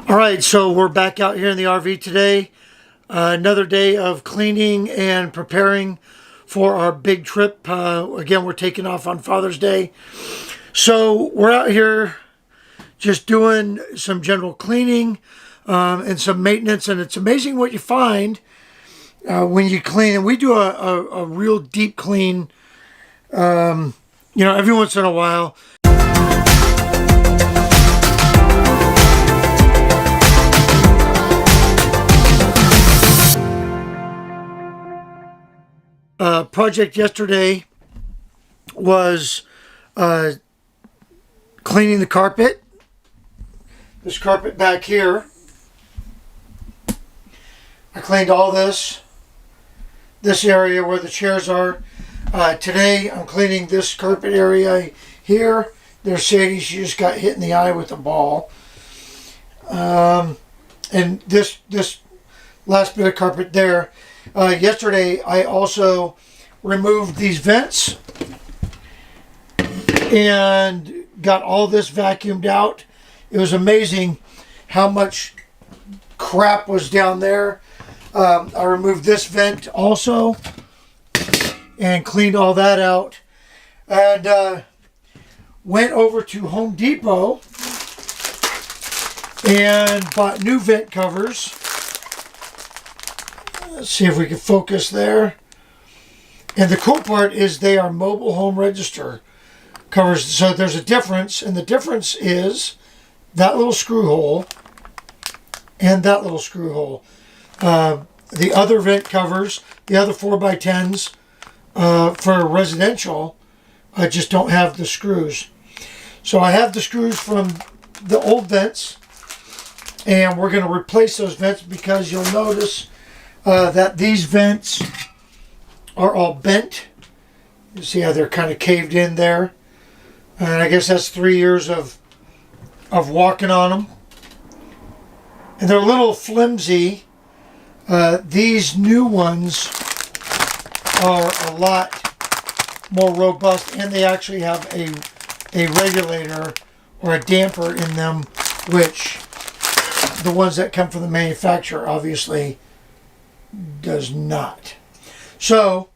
All right, so we're back out here in the RV today. Another day of cleaning and preparing for our big trip. Again, we're taking off on Father's Day. So we're out here just doing some general cleaning and some maintenance. And it's amazing what you find when you clean. And we do a real deep clean, every once in a while. Project yesterday was cleaning the carpet. This carpet back here. I cleaned all this area where the chairs are. Today I'm cleaning this carpet area here. There's Sadie, she just got hit in the eye with a ball. And this last bit of carpet there. Yesterday I also removed these vents and got all this vacuumed out. It was amazing how much crap was down there. I removed this vent also and cleaned all that out, and went over to Home Depot and bought new vent covers. Let's see if we can focus there. And the cool part is they are mobile home register covers. So there's a difference, and the difference is that little screw hole and that little screw hole. The other vent covers, the other 4x10s for residential, just don't have the screws. So I have the screws from the old vents, and we're going to replace those vents because you'll notice that these vents are all bent. You see how they're kind of caved in there, and I guess that's 3 years of walking on them. And they're a little flimsy. These new ones are a lot more robust, and they actually have a regulator or a damper in them, which the ones that come from the manufacturer obviously does not. So,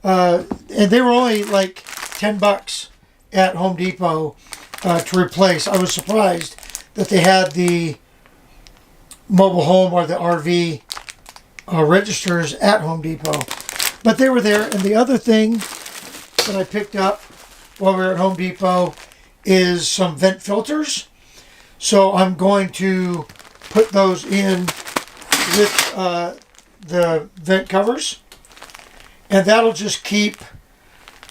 and they were only like $10 at Home Depot to replace. I was surprised that they had the mobile home or the RV registers at Home Depot, but they were there. And the other thing that I picked up while we were at Home Depot is some vent filters. So I'm going to put those in with the vent covers, and that'll just keep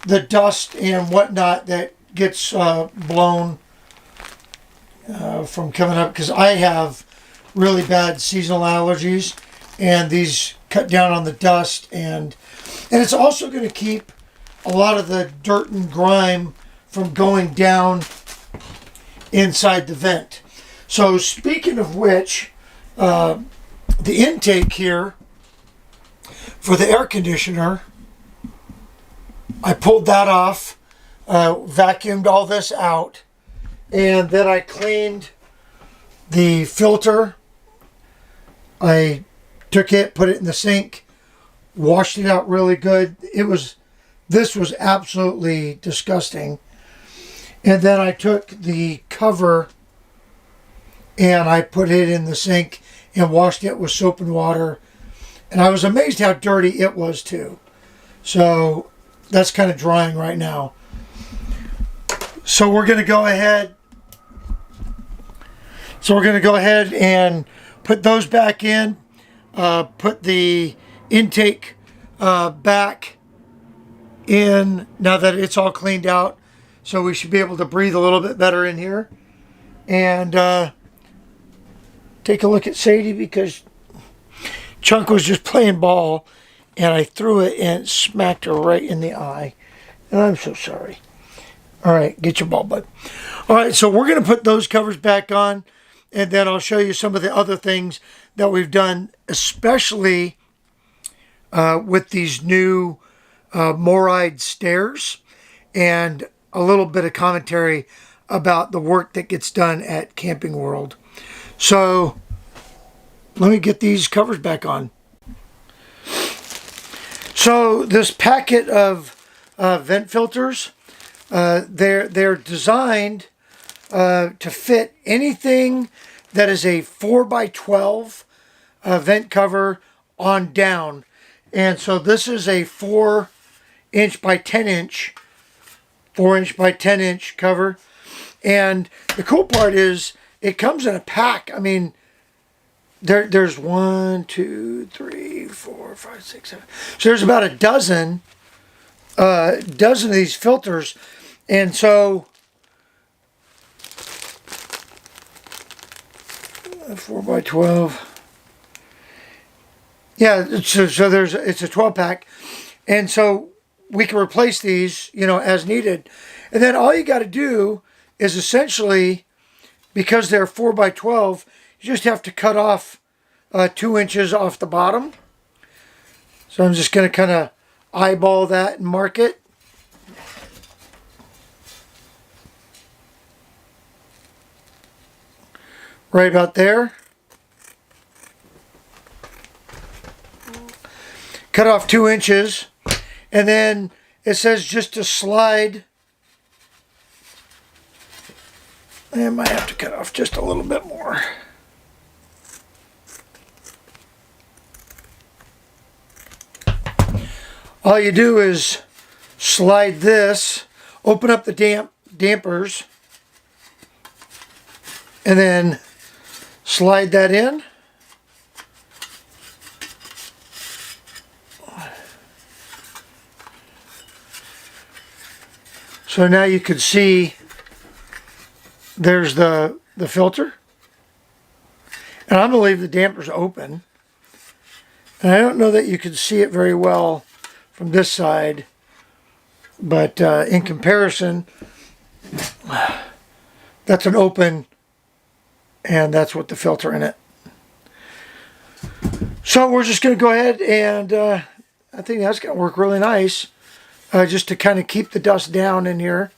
the dust and whatnot that gets blown from coming up, because I have really bad seasonal allergies, and these cut down on the dust, and it's also going to keep a lot of the dirt and grime from going down inside the vent. So speaking of which, the intake here for the air conditioner, I pulled that off, vacuumed all this out, and then I cleaned the filter. I took it, put it in the sink, washed it out really good. This was absolutely disgusting. And then I took the cover and I put it in the sink and washed it with soap and water. And I was amazed how dirty it was too. So that's kind of drying right now. So we're going to go ahead. And put those back in. Put the intake back in now that it's all cleaned out. So we should be able to breathe a little bit better in here. And take a look at Sadie, because Chunk was just playing ball and I threw it and it smacked her right in the eye. And I'm so sorry. All right, get your ball, bud. All right, so we're going to put those covers back on, and then I'll show you some of the other things that we've done, especially with these new Moride stairs, and a little bit of commentary about the work that gets done at Camping World. So let me get these covers back on. So this packet of vent filters, they're designed to fit anything that is a 4x12 vent cover on down. And so this is a 4" by 10" 4" by 10" cover. And the cool part is it comes in a pack. I mean, there's 1, 2, 3, 4, 5, 6, 7. So there's about a dozen of these filters. And so 4x12. Yeah, so it's a 12 pack. And so we can replace these, you know, as needed. And then all you got to do is essentially, because they're 4x12, you just have to cut off 2 inches off the bottom. So I'm just going to kind of eyeball that and mark it. Right about there. Cut off 2 inches. And then it says just to slide. I might have to cut off just a little bit more. All you do is slide this, open up the dampers, and then slide that in. So now you can see there's the filter. And I'm going to leave the dampers open. And I don't know that you can see it very well from this side, but in comparison, that's an open, and that's what the filter in it. So we're just going to go ahead and I think that's going to work really nice, just to kind of keep the dust down in here.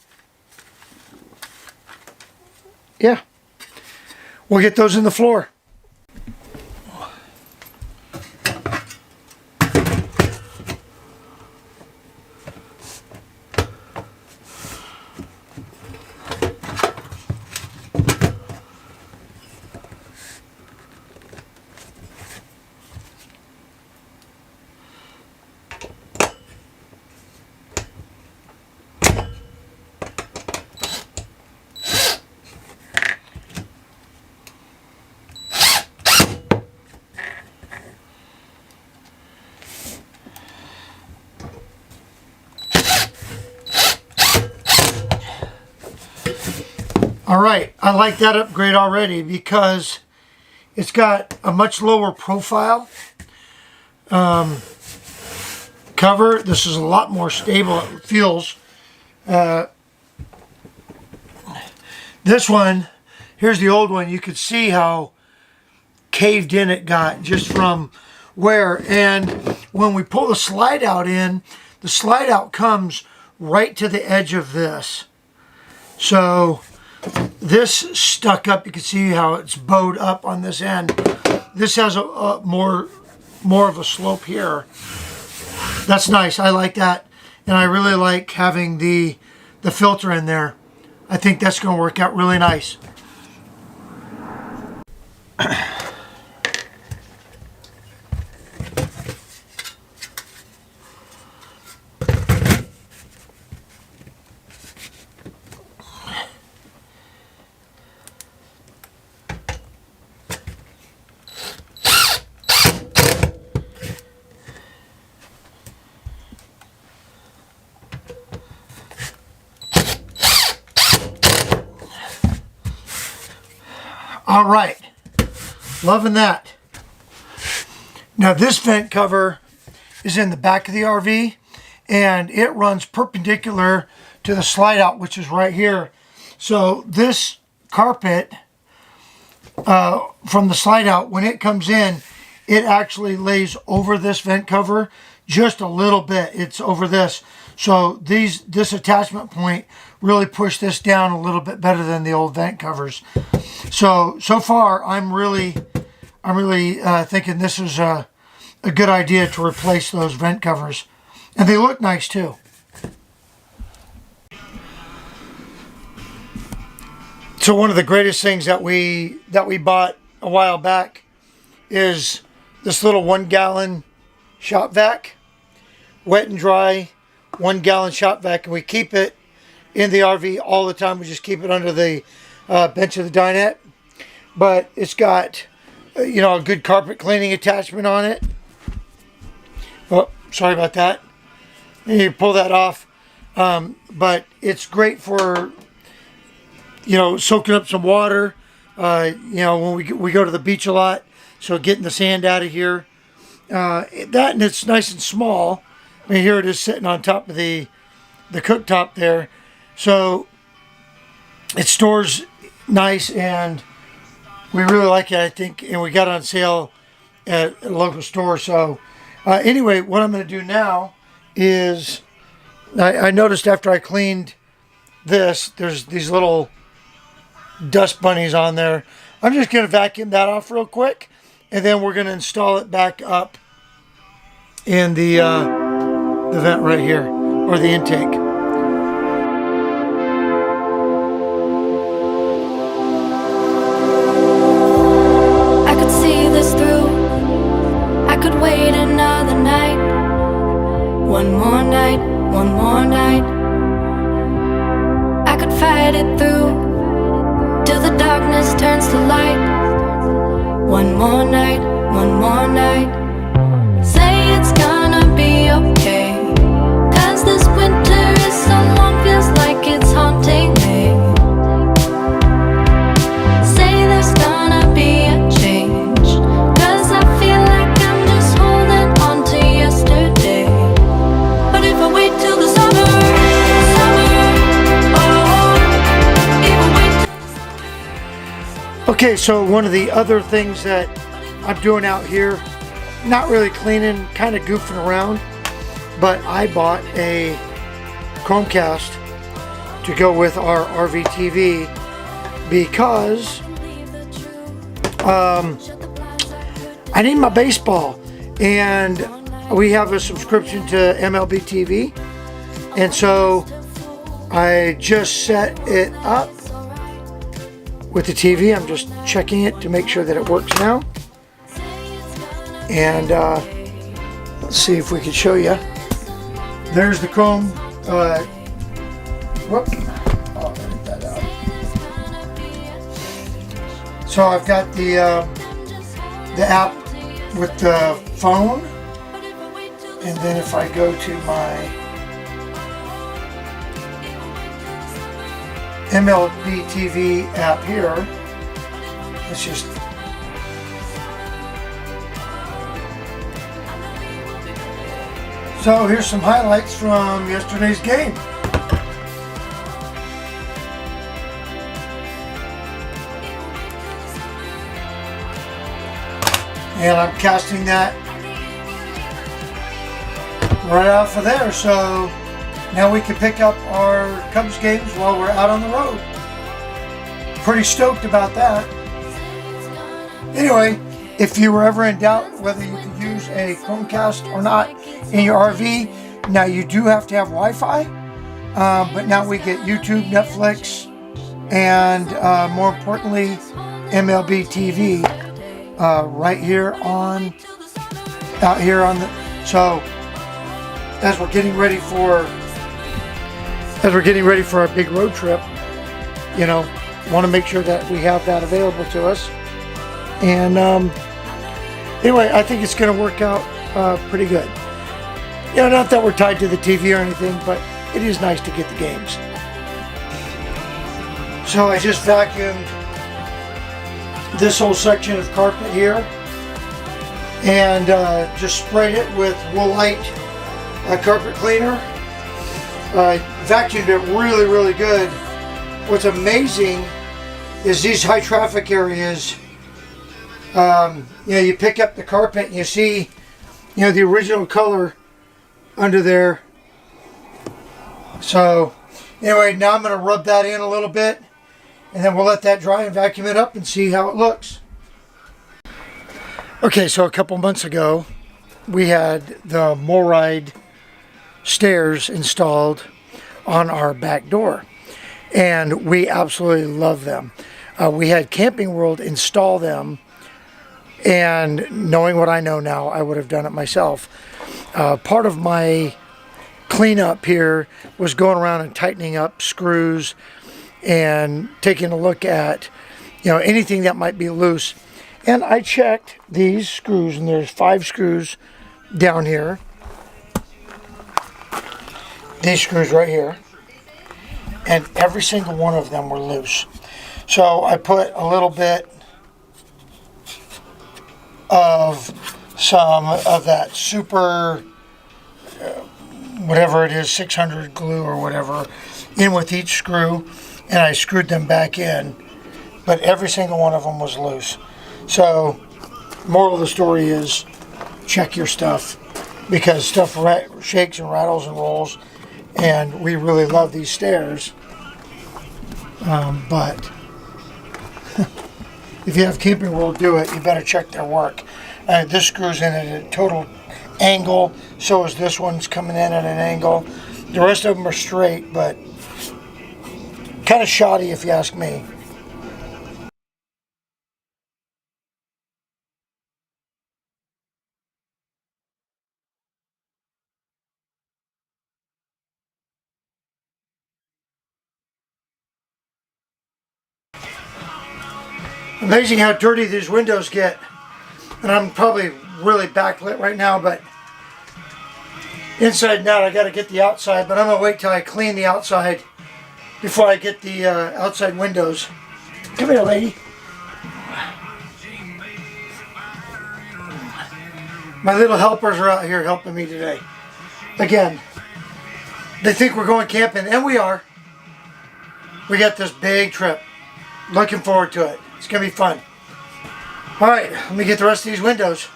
Yeah, we'll get those in the floor. All right, I like that upgrade already because it's got a much lower profile cover. This is a lot more stable, it feels. This one, here's the old one. You could see how caved in it got just from wear. And when we pull the slide out in, the slide out comes right to the edge of this. So this stuck up. You can see how it's bowed up on this end. This has a more of a slope here. That's nice. I like that, and I really like having the filter in there. I think that's going to work out really nice. All right, loving that. Now this vent cover is in the back of the RV, and it runs perpendicular to the slide out, which is right here. So this carpet from the slide out, when it comes in, it actually lays over this vent cover just a little bit. It's over this. So this attachment point really pushed this down a little bit better than the old vent covers. So far I I'm really thinking this is a good idea to replace those vent covers. And they look nice too. So one of the greatest things that we bought a while back is this little 1 gallon shop vac, wet and dry 1 gallon shop vac, and we keep it in the RV all the time. We just keep it under the bench of the dinette. But it's got you know, a good carpet cleaning attachment on it. Oh, sorry about that. You pull that off. But it's great for, you know, soaking up some water. You know, when we go to the beach a lot, so getting the sand out of here. That, and it's nice and small. I mean, here it is sitting on top of the cooktop there. So it stores nice, and we really like it, I think. And we got it on sale at a local store. So anyway, what I'm going to do now is, I noticed after I cleaned this, there's these little dust bunnies on there. I'm just going to vacuum that off real quick, and then we're going to install it back up in the vent right here, or the intake. I could see this through. I could wait another night. One more night, one more night. I could fight it through till the darkness turns to light. One more night, one more night. Say it's gonna be okay, 'cause this winter is so long, feels like it's haunting me. Say there's gonna be a change, 'cause I feel like I'm just holding on to yesterday. But if I wait till the summer, oh, if I wait till... Okay, so one of the other things that I'm doing out here, not really cleaning, kind of goofing around, but I bought a Chromecast to go with our RV TV because I need my baseball, and we have a subscription to MLB TV, and so I just set it up with the TV. I'm just checking it to make sure that it works now. And let's see if we can show you. There's the Chrome. Whoop. I'll edit that out. So I've got the app with the phone, and then if I go to my MLB TV app here, let's just so here's some highlights from yesterday's game. And I'm casting that right off of there. So now we can pick up our Cubs games while we're out on the road. Pretty stoked about that. Anyway, if you were ever in doubt whether you could use a Chromecast or not in your RV, now you do have to have Wi-Fi, but now we get YouTube, Netflix, and more importantly, MLB TV right here out here on the. So as we're getting ready for our big road trip, you know, want to make sure that we have that available to us. And anyway, I think it's going to work out pretty good. You know, not that we're tied to the TV or anything, but it is nice to get the games. So I just vacuumed this whole section of carpet here, and just sprayed it with Woolite carpet cleaner. Vacuumed it really, really good. What's amazing is these high traffic areas. You know, you pick up the carpet and you see, you know, the original color under there. So anyway, now I'm going to rub that in a little bit, and then we'll let that dry and vacuum it up and see how it looks. Okay, so a couple months ago, we had the MORRIDE stairs installed on our back door, and we absolutely love them. We had Camping World install them, and knowing what I know now, I would have done it myself. Part of my cleanup here was going around and tightening up screws and taking a look at, anything that might be loose. And I checked these screws, and there's 5 screws down here. These screws right here. And every single one of them were loose. So I put a little bit of some of that super, whatever it is, 600 glue or whatever, in with each screw, and I screwed them back in. But every single one of them was loose. So, moral of the story is, check your stuff, because stuff shakes and rattles and rolls, and we really love these stairs. But if you have Camping World do it, you better check their work. This screws in at a total angle, so is this one's coming in at an angle. The rest of them are straight, but kind of shoddy if you ask me. Amazing how dirty these windows get. And I'm probably really backlit right now, but inside and out, I got to get the outside. But I'm going to wait till I clean the outside before I get the outside windows. Come here, lady. My little helpers are out here helping me today. Again, they think we're going camping, and we are. We got this big trip. Looking forward to it. It's going to be fun. All right, let me get the rest of these windows.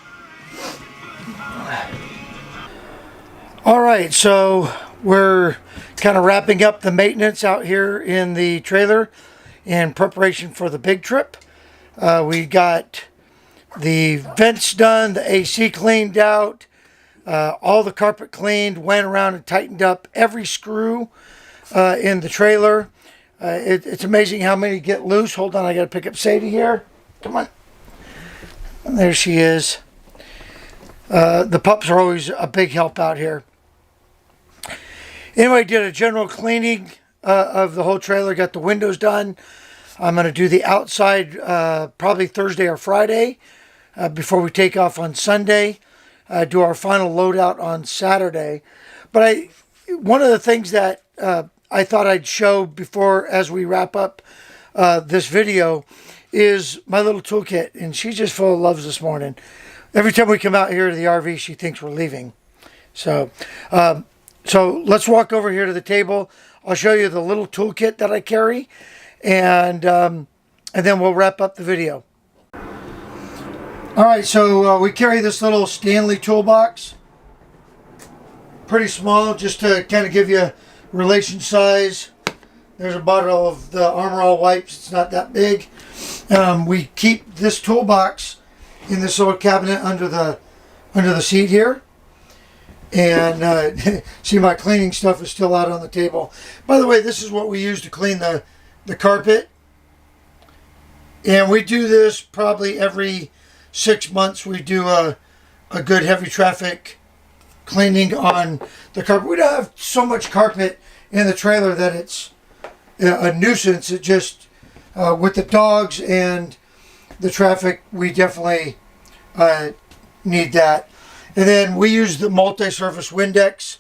All right, so we're kind of wrapping up the maintenance out here in the trailer in preparation for the big trip. We got the vents done, the AC cleaned out, all the carpet cleaned, went around and tightened up every screw in the trailer. It's amazing how many get loose. Hold on, I got to pick up Sadie here. Come on. And there she is. The pups are always a big help out here. Anyway, did a general cleaning of the whole trailer. Got the windows done. I'm going to do the outside probably Thursday or Friday before we take off on Sunday. Do our final loadout on Saturday. But one of the things that I thought I'd show before, as we wrap up this video, is my little toolkit. And she's just full of loves this morning. Every time we come out here to the RV, she thinks we're leaving. So let's walk over here to the table. I'll show you the little toolkit that I carry, and then we'll wrap up the video. All right, so we carry this little Stanley toolbox. Pretty small, just to kind of give you relation size. There's a bottle of the Armor All wipes. It's not that big. We keep this toolbox in this little cabinet under the seat here. And see, my cleaning stuff is still out on the table. By the way, this is what we use to clean the carpet. And we do this probably every 6 months. We do a good heavy traffic cleaning on the carpet. We don't have so much carpet in the trailer that it's a nuisance. It just, with the dogs and the traffic, we definitely need that. And then we use the multi-surface Windex.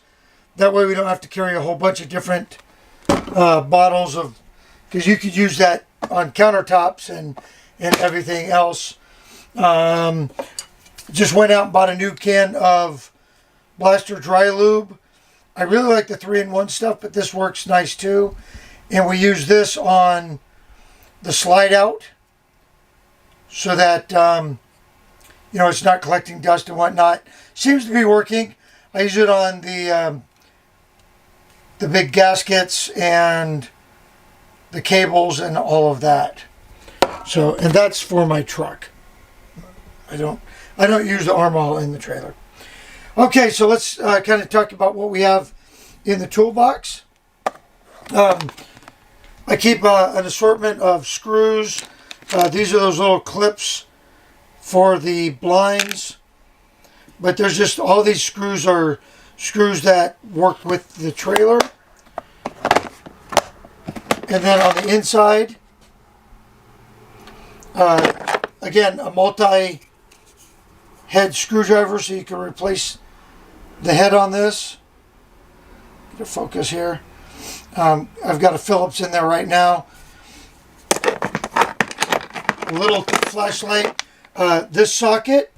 That way we don't have to carry a whole bunch of different bottles of, because you could use that on countertops and everything else. Just went out and bought a new can of Blaster Dry Lube. I really like the 3-in-1 stuff, but this works nice too. And we use this on the slide out so that it's not collecting dust and whatnot. Seems to be working. I use it on the big gaskets and the cables and all of that. So, and that's for my truck. I don't use the arm all in the trailer. Okay, so let's kind of talk about what we have in the toolbox. I keep an assortment of screws. These are those little clips for the blinds. But there's just all these screws are screws that work with the trailer. And then on the inside, again, a multi-head screwdriver so you can replace the head on this. Get a focus here. I've got a Phillips in there right now. A little flashlight. This socket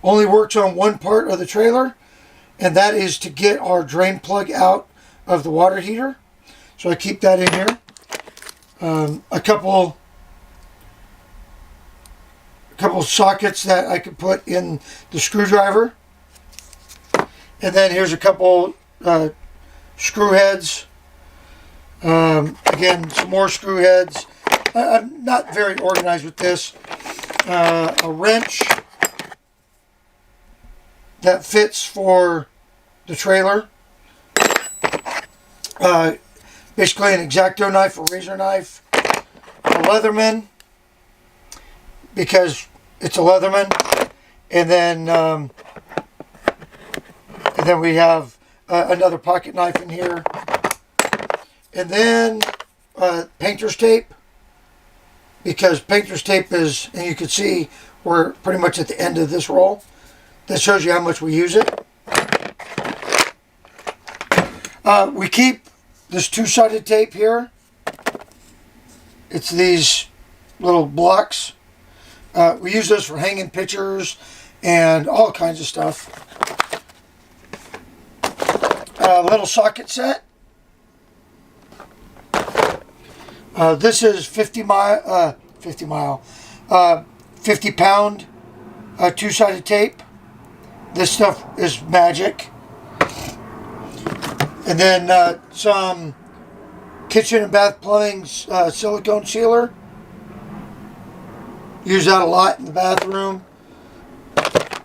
only works on one part of the trailer, and that is to get our drain plug out of the water heater. So I keep that in here. A couple sockets that I could put in the screwdriver. And then here's a couple screw heads. Again, some more screw heads. I'm not very organized with this. A wrench that fits for the trailer. Basically an X-Acto knife or razor knife. A Leatherman, because it's a Leatherman. And then we have another pocket knife in here. And then painter's tape, because painter's tape is, and you can see we're pretty much at the end of this roll. That shows you how much we use it. We keep this two-sided tape here. It's these little blocks. We use those for hanging pictures and all kinds of stuff. A little socket set. This is 50 pound two-sided tape. This stuff is magic. And then some kitchen and bath plumbing silicone sealer. Use that a lot in the bathroom.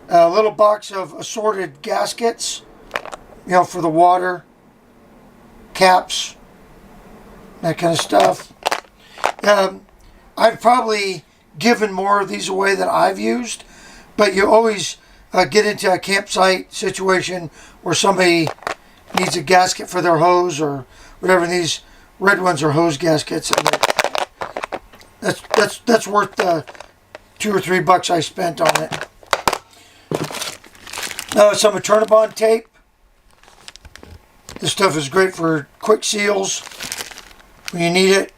A little box of assorted gaskets, for the water, caps, that kind of stuff. I've probably given more of these away than I've used, but you always get into a campsite situation where somebody needs a gasket for their hose or whatever. And these red ones are hose gaskets, and that's worth the $2 or $3 I spent on it. Some Eternabond tape. This stuff is great for quick seals when you need it.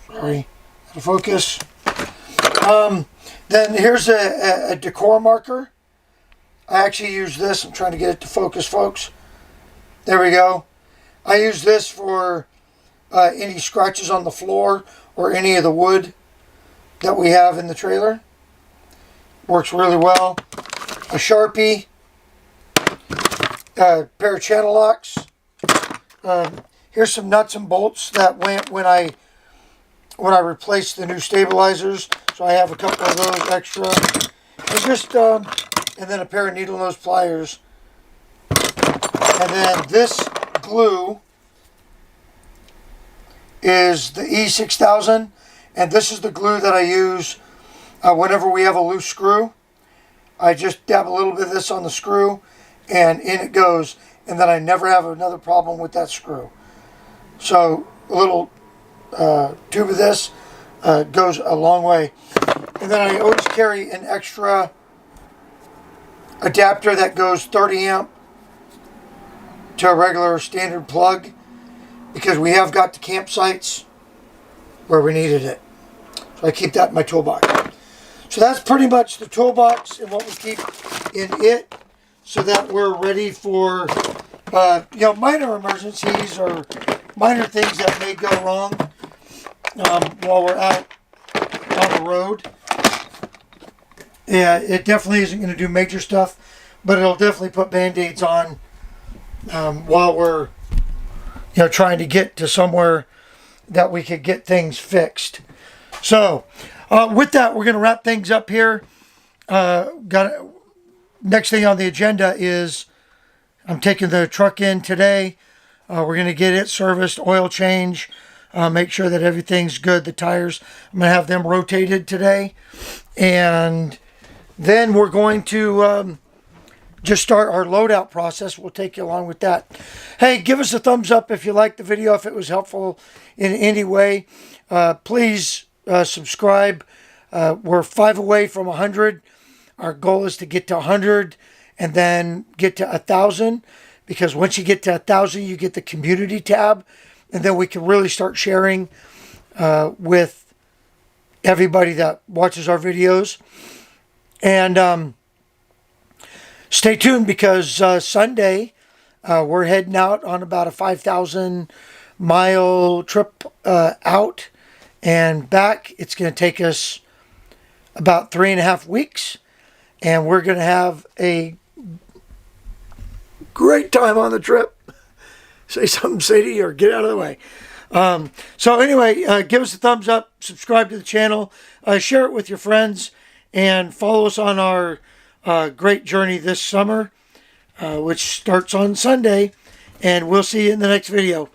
Sorry, out of focus. Then here's a decor marker. I actually use this. I'm trying to get it to focus, folks. There we go. I use this for any scratches on the floor or any of the wood that we have in the trailer. Works really well. A Sharpie. A pair of channel locks. Here's some nuts and bolts that went when I replaced the new stabilizers. So I have a couple of those extra. And just and then a pair of needle nose pliers. And then this glue is the E6000, and this is the glue that I use whenever we have a loose screw. I just dab a little bit of this on the screw, and in it goes, and then I never have another problem with that screw. So a little tube of this goes a long way. And then I always carry an extra adapter that goes 30 amp to a regular standard plug, because we have got the campsites where we needed it. So I keep that in my toolbox. So that's pretty much the toolbox and what we keep in it, so that we're ready for minor emergencies or minor things that may go wrong while we're out on the road. Yeah, it definitely isn't going to do major stuff, but it'll definitely put band-aids on while we're trying to get to somewhere that we could get things fixed. So With that, we're going to wrap things up here. Next thing on the agenda is I'm taking the truck in today. We're going to get it serviced, oil change, make sure that everything's good. The tires, I'm going to have them rotated today. And then we're going to just start our loadout process. We'll take you along with that. Hey, give us a thumbs up if you liked the video, if it was helpful in any way. Please subscribe. We're 5 away from 100. Our goal is to get to 100 and then get to 1,000, because once you get to 1,000, you get the community tab, and then we can really start sharing with everybody that watches our videos. And stay tuned, because Sunday we're heading out on about a 5,000 mile trip out and back. It's going to take us about 3.5 weeks. And we're going to have a great time on the trip. Say something, Sadie, or get out of the way. So anyway, give us a thumbs up, subscribe to the channel, share it with your friends, and follow us on our great journey this summer, which starts on Sunday. And we'll see you in the next video.